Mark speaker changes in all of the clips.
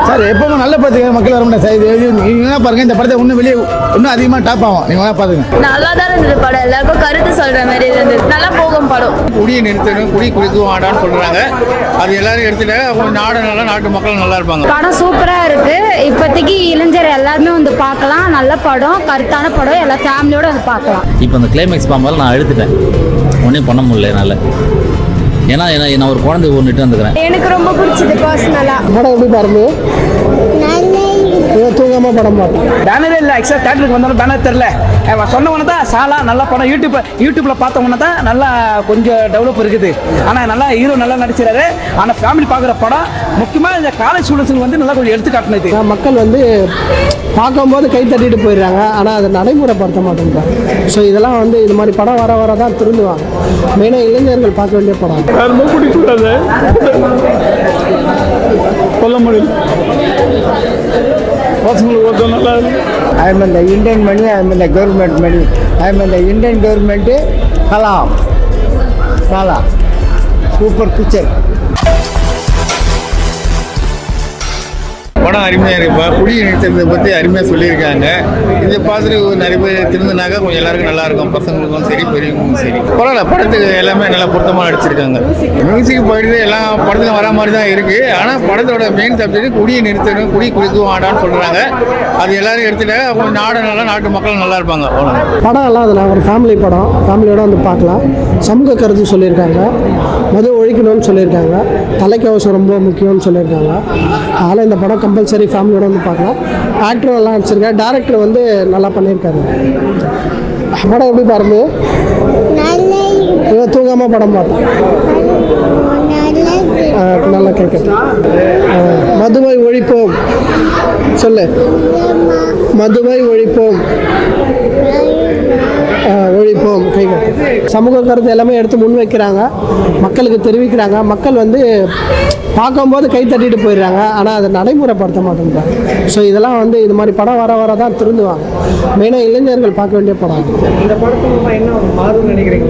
Speaker 1: Sir எப்பவும் நல்ல படத்துக்கு மக்கள் வர முடியாது சார். நீங்க பாருங்க இந்த படத்தை இன்னும் வெளியே இன்னும் அதிகமாக டாப் ஆகும். நீங்க வேணா பாருங்க.
Speaker 2: நல்லா தான் இருந்தது படம். எல்லாருக்கும் கருத்து சொல்ற மாதிரி இருந்தது. நல்லா போகும் படம்.
Speaker 1: குடியை நிறுத்தணும், குடி குடிக்கும் ஆடான்னு சொல்றாங்க. அது எல்லாரும் எடுத்துட்டாங்க. நாடு நல்லா, நாட்டு மக்கள் நல்லா இருப்பாங்க.
Speaker 3: படம் சூப்பரா இருக்கு. இப்போதைக்கு இளைஞர் எல்லாருமே வந்து பார்க்கலாம். நல்ல படம், கருத்தான படம். எல்லா ஃபேமிலியோட வந்து பார்க்கலாம்.
Speaker 4: இப்போ அந்த கிளைமேக்ஸ் பார்க்கும்போது நான் அழுதுட்டேன். ஒன்றும் பண்ண முடியல என்னால். ஏன்னா நான் ஒரு குழந்தை ஒன்றுட்டு வந்துக்கிறேன்.
Speaker 3: எனக்கு ரொம்ப பிடிச்சது பர்சனலா.
Speaker 5: படம் எப்படி பாருங்க, தூங்காம படம் பார்ப்போம்.
Speaker 6: பேனரே இல்லை. ஆக்சுவலாக தேட்டருக்கு வந்தாலும் பேனர் தெரில. சொன்னவன தான் சாலா நல்ல படம். யூடியூப்ல பார்த்தவன தான் நல்லா கொஞ்சம் டெவலப் இருக்குது. ஆனால் நல்லா ஹீரோ நல்லா நடிச்சிடாரு. ஆனால் ஃபேமிலி பார்க்குற படம் முக்கியமாக இந்த காலேஜ் ஸ்டூடெண்ட்ஸுக்கு வந்து நல்லா கொஞ்சம் எடுத்துக்காட்டினது.
Speaker 5: மக்கள் வந்து பார்க்கும்போது கை தட்டிட்டு போயிடுறாங்க, ஆனால் அதை நடைமுறைப்படுத்த மாட்டேங்கிறாங்க. ஸோ இதெல்லாம் வந்து இது மாதிரி படம் வர தான் திருந்துவாங்க. மெயினாக இளைஞர்கள் பார்க்க வேண்டிய படம்.
Speaker 7: ரொம்ப பிடிக்கூடாது, சொல்ல முடியும். பசங்களுக்கு ஒருத்தர் நல்லா இருக்கு.
Speaker 5: ஐ எம் இந்த இந்தியன் மணி, ஐ எம் இந்த கவர்மெண்ட் மணி, ஐ எம் இந்த இந்தியன் கவர்மெண்ட்டு. கலாம் சாலா சூப்பர் பிக்சர்.
Speaker 1: படம் அருமையாக இருப்பா. குடியை நிறுத்தத்தை பற்றி அருமையாக சொல்லியிருக்காங்க. இதை பார்த்துட்டு நிறைய பேர் திருந்தினாக்கா கொஞ்சம் எல்லாருக்கும் நல்லா இருக்கும். பசங்களுக்கும் சரி, பெரியவங்களுக்கும் சரி. பரவாயில்ல, படத்துக்கு எல்லாமே நல்லா பொருத்தமாக நடிச்சிருக்காங்க. மியூசிக் போயிட்டு எல்லாம் படத்தில் வர மாதிரி தான் இருக்குது. ஆனால் படத்தோட மெயின் சப்ஜெக்ட் குடியை நிறுத்தணும், குடி குடிக்கும் ஆடான்னு சொல்கிறாங்க. அது எல்லாரும் எடுத்துட்டாங்க. கொஞ்சம் நாடு நல்லா, நாட்டு மக்கள் நல்லா இருப்பாங்க.
Speaker 5: படம் எல்லாம் அதில் ஒரு ஃபேமிலி படம், ஃபேமிலியோட வந்து பார்க்கலாம். சமூக கருத்து சொல்லியிருக்காங்க, மது ஒழிக்கணும்னு சொல்லியிருக்காங்க, தலைக்கவசம் ரொம்ப முக்கியம்னு சொல்லியிருக்காங்க. அதனால் இந்த படம் கம்பல்சரி ஃபேமிலியோட வந்து பார்க்கலாம். ஆக்டரும் நல்லா நடிச்சிருக்காரு, டேரக்டர் வந்து நல்லா பண்ணியிருக்காரு. படம் எப்படி பாருங்க, தூங்காமல் படம் பார்த்தோம். நல்லா கேட்குது. மதுவை ஒழிப்போம் சொல்லு, மதுவை ஒழிப்போம், ஒழிப்போம். சமூக கருத்து எல்லாமே எடுத்து முன் வைக்கிறாங்க, மக்களுக்கு தெரிவிக்கிறாங்க. மக்கள் வந்து பார்க்கும்போது கை தட்டிட்டு போயிடுறாங்க, ஆனால் அதை நடைமுறைப்படுத்த மாட்டேங்கிறாங்க. ஸோ இதெல்லாம் வந்து இது மாதிரி படம் வர தான் திருந்துவாங்க. மெயினாக இளைஞர்கள் பார்க்க வேண்டிய படம்.
Speaker 6: இந்த படத்துக்கு என்ன மாறும்னு நினைக்கிறீங்க?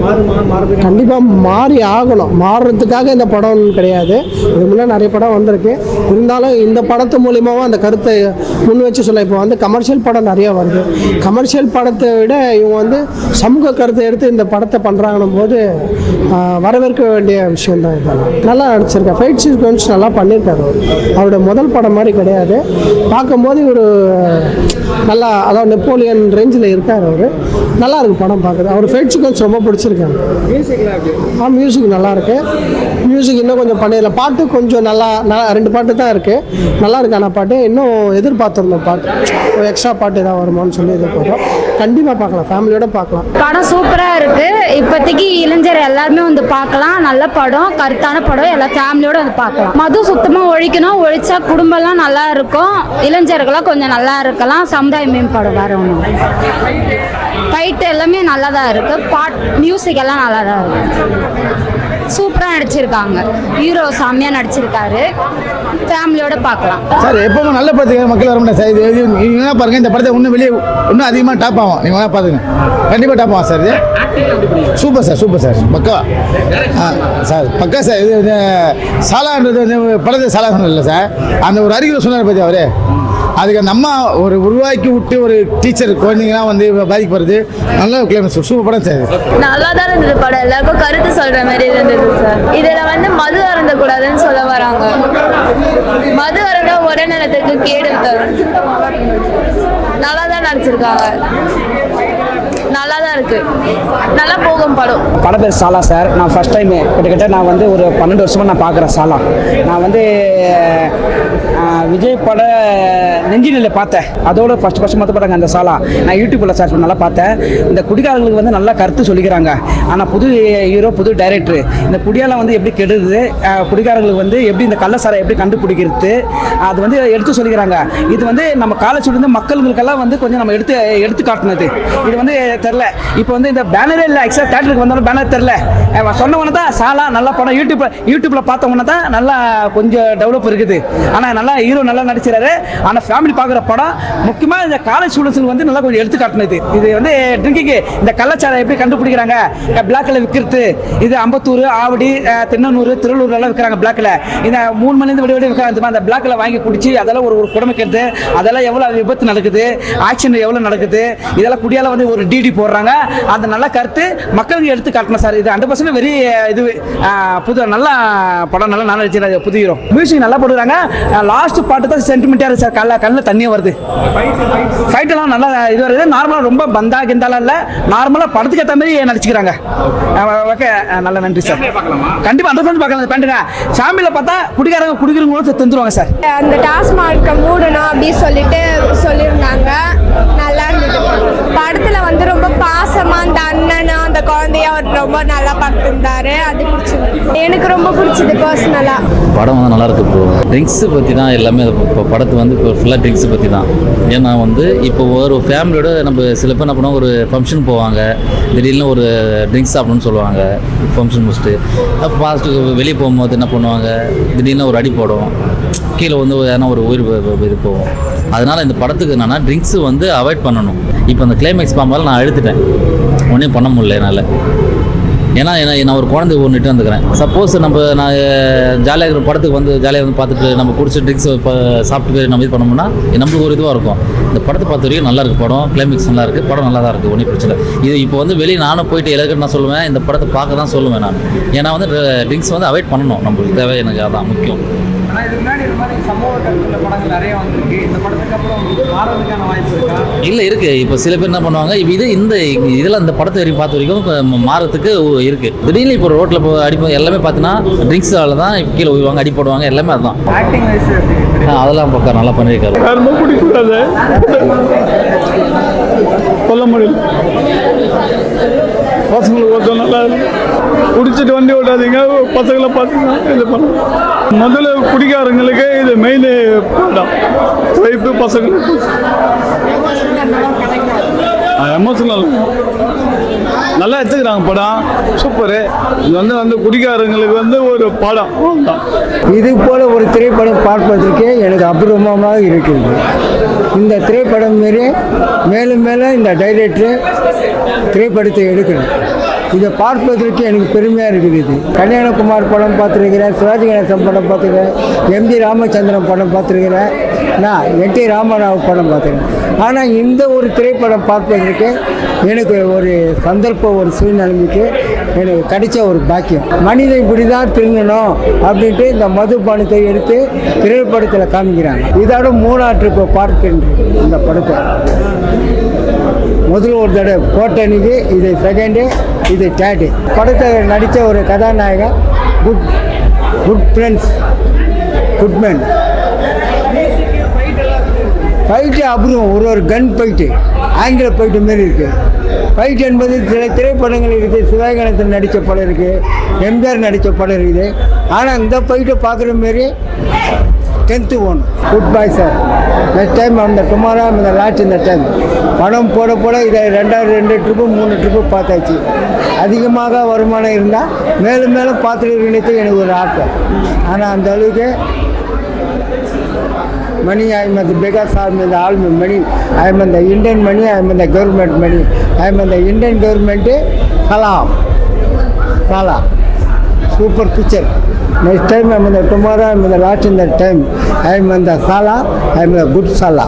Speaker 5: கண்டிப்பாக மாறி ஆகணும். மாறுறதுக்காக இந்த படம் கிடையாது. இது முன்னே நிறைய படம் வந்திருக்கு. இருந்தாலும் இந்த படத்து மூலியமாகவும் அந்த கருத்தை முன் வச்சு சொல்ல. இப்போ வந்து கமர்ஷியல் படம் நிறையா வருது. கமர்ஷியல் படத்தை விட இவங்க வந்து சமூக கருத்தை எடுத்து இந்த படத்தை பண்ணுறாங்கன்னும் போது வரவேற்க வேண்டிய விஷயம் தான். இதெல்லாம் நல்லா நடிச்சிருக்கேன். ஃபைட் சீக்வன்ஸ் நல்லா பண்ணியிருக்காரு. அவரோட முதல் படம் மாதிரி கிடையாது. பார்க்கும்போது ஒரு நல்லா, அதாவது நெப்போலியன் ரேஞ்சில் இருக்கார் அவர். நல்லா இருக்கு படம் பார்க்குறது. அவர் ஃபைட் சீக்வன்ஸ் ரொம்ப பிடிச்சிருக்காங்க. மியூசிக் நல்லா இருக்கு. மியூசிக் இன்னும் கொஞ்சம் பண்ணிடலாம். பாட்டு கொஞ்சம் நல்லா 2 பாட்டு தான் இருக்கு, நல்லா இருக்கு. ஆனால் பாட்டு இன்னும் எதிர்பார்த்துருந்தோம். பாட்டு ஒரு எக்ஸ்ட்ரா பாட்டு ஏதாவது வருமானு சொல்லி எதிர்பார்த்தோம். கண்டிப்பாக பார்க்கலாம், ஃபேமிலியோட பார்க்கலாம்.
Speaker 3: படம் சூப்பரா இருக்கு. இப்போதைக்கு இளைஞர் எல்லாருமே வந்து பார்க்கலாம். நல்ல படம், கருத்தான படம். எல்லா ஃபேமிலியோட வந்து பார்க்கலாம். மது சுத்தமா ஒழிக்கணும். ஒழிச்சா குடும்பம்லாம் நல்லா இருக்கும், இளைஞர்களாம் கொஞ்சம் நல்லா இருக்கலாம், சமுதாயம் மேம்படும். வேற ஒன்றும் ஃபைட் எல்லாமே நல்லா தான் இருக்கு. மியூசிக் எல்லாம் நல்லா தான் இருக்கு. சூப்பராக நடிச்சிருக்காங்க. ஹீரோ செம்மையாக நடிச்சிருக்காரு. ஃபேமிலியோட பார்க்கலாம்
Speaker 1: சார். எப்பவும் நல்ல படத்துக்கு மக்கள் வர முடியாது சார். நீங்க வேணா பாருங்க, இந்த படத்தை இன்னும் வெளியே இன்னும் அதிகமாக டாப் ஆகும். நீங்க வேணா பாருங்க, கண்டிப்பாக டாப் ஆகும் சார். இது சூப்பர் சார், சூப்பர் சார், பக்கா சார், பக்கா சார். இது சாலான்றது வந்து படத்தை சாலா சொன்னல சார். அந்த ஒரு அறிக்கையில் சொன்னார் பற்றி அவரு. அதுக்கு அந்த அம்மா ஒரு உருவாக்கி விட்டு ஒரு டீச்சர் குழந்தைங்கலாம் வந்து பாதிக்கப்படுறது. நல்ல கிளைமேக்ஸ், சூப்பர் படம் சார்.
Speaker 2: நல்லா தான் இருந்தது படம். எல்லாருக்கும் கருத்து சொல்ற மாதிரி இருந்தது சார். இதில் வந்து மது அருந்த கூடாதுன்னு சொல்ல வராங்க. மது அருந்தா உடல்நலத்துக்கு கேடு தரும். நல்லா தான் நடிச்சிருக்காங்க. நல்லா தான் இருக்கு. நல்லா போகும் படம்.
Speaker 6: படம் பேர் சாலா சார். நான் ஃபர்ஸ்ட் டைம் கிட்டத்தட்ட நான் வந்து ஒரு 12 வருஷமாக நான் பார்க்குறேன் சாலா. நான் வந்து விஜய் பட நெஞ்சினில் பார்த்தேன். அதோட ஃபர்ஸ்ட் மொத்த படங்க அந்த சாலா. நான் யூடியூப்பில் சர்ச் பண்ணி நல்லா பார்த்தேன். இந்த குடிகாரங்களுக்கு வந்து நல்லா கருத்து சொல்லிக்கிறாங்க. ஆனால் புது ஹீரோ, புது டைரக்டர். இந்த குடியாலாம் வந்து எப்படி கெடுது, குடிகாரங்களுக்கு வந்து எப்படி இந்த கள்ளசாரை எப்படி கண்டுபிடிக்கிறது, அது வந்து எடுத்து சொல்லிக்கிறாங்க. இது வந்து நம்ம காலேஜ் வந்து மக்களுக்கெல்லாம் வந்து கொஞ்சம் நம்ம எடுத்து காட்டினது. இது வந்து தெரில. இப்போ வந்து இந்த பேனரே இல்லை. ஆக்சுவலாக தேட்டருக்கு வந்தாலும் பேனர் தெரில. சொன்னவன தான் சாலா நல்ல படம். யூடியூப்ல பார்த்தவன தான் நல்லா கொஞ்சம் டெவலப் இருக்குது. ஆனால் நல்லா ஹீரோ அவ்வளோ நல்லா நடிச்சிருக்காரு. ஆனால் ஃபேமிலி பார்க்குற படம் முக்கியமாக இந்த காலேஜ் ஸ்டூடெண்ட்ஸுக்கு வந்து நல்லா கொஞ்சம் எடுத்து காட்டணும். இது வந்து ட்ரிங்கிங்கு இந்த கள்ளச்சாரம் எப்படி கண்டுபிடிக்கிறாங்க, பிளாக்கில் விற்கிறது. இது அம்பத்தூர், ஆவடி, திருநெல்வேலி, திருவள்ளூர்லாம் விற்கிறாங்க பிளாக்கில். இந்த 3 மணிலேருந்து விட விற்கிறாங்க. அந்த பிளாக்கில் வாங்கி குடிச்சு அதெல்லாம் ஒரு குடமைக்கிறது, அதெல்லாம் எவ்வளோ விபத்து நடக்குது, ஆக்சிடென்ட் எவ்வளோ நடக்குது, இதெல்லாம் குடியால் வந்து ஒரு டிடி போடுறாங்க. அந்த நல்ல கருத்து மக்களுக்கு எடுத்து காட்டணும் சார். இது 100% வெரி இது புது நல்ல படம், நல்லா நடிச்சு புது ஹீரோ. மியூசிக் நல்லா போடுறாங்க. லாஸ்ட் பாட்டு தான் சென்டிமெண்ட்டாக இருக்குது சார். கண்ணில் தண்ணியே வருது. ஃபைட்டெல்லாம் நல்லா இது வருது. நார்மலாக ரொம்ப பந்தா கிந்தாலாம் இல்லை, நார்மலாக படத்துக்கு ஏற்ற மாதிரி நடிச்சுக்கிறாங்க. ஓகே, நல்லா நன்றி சார். கண்டிப்பாக 100% பார்க்கலாம். பண்ணுங்க ஃபேமிலியில் பார்த்தா குடிக்காரங்க குடிக்கிறவங்களும் தந்துருவாங்க சார்.
Speaker 8: அந்த டாஸ்மார்க்கை மூடணும் அப்படின்னு சொல்லியிருந்தாங்க. நல்லா இருந்தது. படத்தில் வந்து ரொம்ப பாசமாக அந்த அண்ணனும் அந்த குழந்தைய அவர் ரொம்ப நல்லா பார்த்துருந்தாரு. அது பிடிச்சிருக்கு, எனக்கு ரொம்ப பிடிச்சது பர்சனலாக.
Speaker 4: படம் வந்து நல்லா இருக்கு ப்ரோ. ட்ரிங்க்ஸு பற்றி தான் எல்லாமே. இப்போ படத்து வந்து இப்போ ஃபுல்லாக ட்ரிங்க்ஸு பற்றி தான். ஏன்னா வந்து இப்போ ஒரு ஃபேமிலியோட நம்ம சில பேர் என்ன பண்ணுவோம், ஒரு ஃபங்க்ஷன் போவாங்க, திடீர்னு ஒரு ட்ரிங்க்ஸ் சாப்பிடணும்னு சொல்லுவாங்க. ஃபங்க்ஷன் முடிச்சுட்டு ஃபாஸ்ட்டு வெளியே போகும்போது என்ன பண்ணுவாங்க, திடீர்னு ஒரு அடி போடும், கீழே வந்து ஏன்னா ஒரு உயிர் இது போகும். அதனால் இந்த படத்துக்கு என்னென்னா ட்ரிங்க்ஸு வந்து அவாய்ட் பண்ணணும். இப்போ அந்த கிளைமேக்ஸ் பார்க்கும்போது நான் அழுத்துட்டேன், ஒன்றும் பண்ண முடியல என்னால். ஏன்னா நான் ஒரு குழந்தை ஒன்றுட்டு வந்துக்கிறேன். சப்போஸ் நான் ஜாலியாக இருக்கிற படத்துக்கு வந்து ஜாலியாக வந்து பார்த்துட்டு நம்ம குடிச்ச ட்ரிங்க்ஸ் இப்போ சாப்பிட்டு நம்ம இது பண்ணோம்னா நம்மளுக்கு ஒரு இதுவாக இருக்கும். இந்த படத்தை பார்த்த வரைக்கும் நல்லா இருக்குது. படம் கிளைமேக்ஸ் நல்லா இருக்குது, படம் நல்லா தான் இருக்குது, ஒன்றும் பிரச்சனை. இது இப்போ வந்து வெளியே நானும் போயிட்டு எல்லாருக்கும் நான் சொல்லுவேன், இந்த படத்தை பார்க்க தான் சொல்லுவேன் நான். ஏன்னா வந்து ட்ரிங்க்ஸ் வந்து அவாய்ட் பண்ணணும், நம்மளுக்கு தேவை, எனக்கு அதான் முக்கியம்.
Speaker 6: ஆனால் இதுக்கு முன்னாடி இந்த மாதிரி சமூக கருத்துள்ள படங்கள் நிறைய வந்திருக்கு. இந்த படத்துக்கு அப்புறம் மாறதுக்கான வாய்ப்பு இருக்கா?
Speaker 4: இல்லை இருக்குது. இப்போ சில பேர் என்ன பண்ணுவாங்க, இதெல்லாம் இந்த படத்தை வரைக்கும் பார்த்த வரைக்கும் மாறத்துக்கு இருக்குது. திடீர்னு இப்போ ரோட்டில் அடிப்போம் எல்லாமே பார்த்தீங்கன்னா ட்ரிங்க்ஸால தான் கீழே உய்வாங்க, அடி போடுவாங்க, எல்லாமே அதுதான்.
Speaker 6: ஆக்டிங் வைஸ்
Speaker 4: அதெல்லாம் பக்கம் நல்லா பண்ணியிருக்காரு.
Speaker 7: ரொம்ப பிடிக்கூடாது, சொல்ல முடியல. பசங்களுக்கு ஒருத்தர் நல்லா குடிச்சிட்டு வண்டி ஓட்டாதீங்க, பசங்களை பார்த்தீங்கன்னா இது பண்ண. முதல்ல குடிக்காரங்களுக்கு இது மெயின் படம். ஒய்ஃபு பசங்களுக்கு எமோஷனல் நல்லா எடுத்துக்கிறாங்க படம், சூப்பரு. இது வந்து குடிக்காரங்களுக்கு வந்து ஒரு படம்.
Speaker 9: இது போல ஒரு திரைப்படம் பார்ப்பதற்கு எனக்கு அபூர்வமாக இருக்குது. இந்த திரைப்படம் மாரி மேலும் மேலும் இந்த டைரக்டர் திரைப்படத்தை எடுக்கணும். இதை பார்ப்பதற்கு எனக்கு பெருமையாக இருக்குது. இது கல்யாணகுமார் படம் பார்த்துருக்கிறேன், சிவாஜி கணேசன் படம் பார்த்துருக்கிறேன், எம்ஜி ராமச்சந்திரன் படம் பார்த்துருக்கிறேன், நான் என்டி ராமராவ் படம் பார்த்துருக்கேன். ஆனால் இந்த ஒரு திரைப்படம் பார்ப்பதற்கு எனக்கு ஒரு சந்தர்ப்பம், ஒரு சூழ்நிலைமைக்கு எனக்கு கிடைச்ச ஒரு பாக்கியம். மனிதன் இப்படி தான் திருந்தணும் அப்படின்ட்டு இந்த மதுபானத்தை எடுத்து திரைப்படத்தில் காமிக்கிறாங்க. இதோட 3ஆம் ட்ரிப்பை பார்க்கின்றேன் இந்த படத்தை. முதல்ல ஒரு தடவை போட்டனிக்கு, இது செகண்டு, இது தேர்டு. படத்தை நடித்த ஒரு கதாநாயகன் குட் ஃப்ரெண்ட்ஸ், குட்மேன். ஃபைட்டு அப்புறம் ஒரு கன் ஃபைட்டு, ஆங்கில ஃபைட்டு மாரி இருக்குது. ஃபைட் என்பது சில திரைப்படங்கள் இருக்குது, சிவாஜி கணேசன் நடித்த படம் இருக்குது, எம்ஜிஆர் நடித்த படம் இருக்குது. ஆனால் இந்த ஃபைட்டை பார்க்குற மாரி 10th one. Good bye sir, next time அந்த டுமாரோ அந்த லாஸ்ட் இந்த டைம் படம் போட இதை 2 ட்ரிப்பு 3 ட்ரிப்பு பார்த்தாச்சு. அதிகமாக வருமானம் இருந்தால் மேலும் மேலும் பார்த்துட்டு நினைத்து எனக்கு ஒரு ஆசை. ஆனால் அந்த அளவுக்கு money, I am the biggest army in the army money. I am in the Indian money, I am in the government money. I am in the Indian government. Salah. Super picture. Next time I am in the tomorrow, I am in the last in the time. I am in the Salah, I am in the good Salah.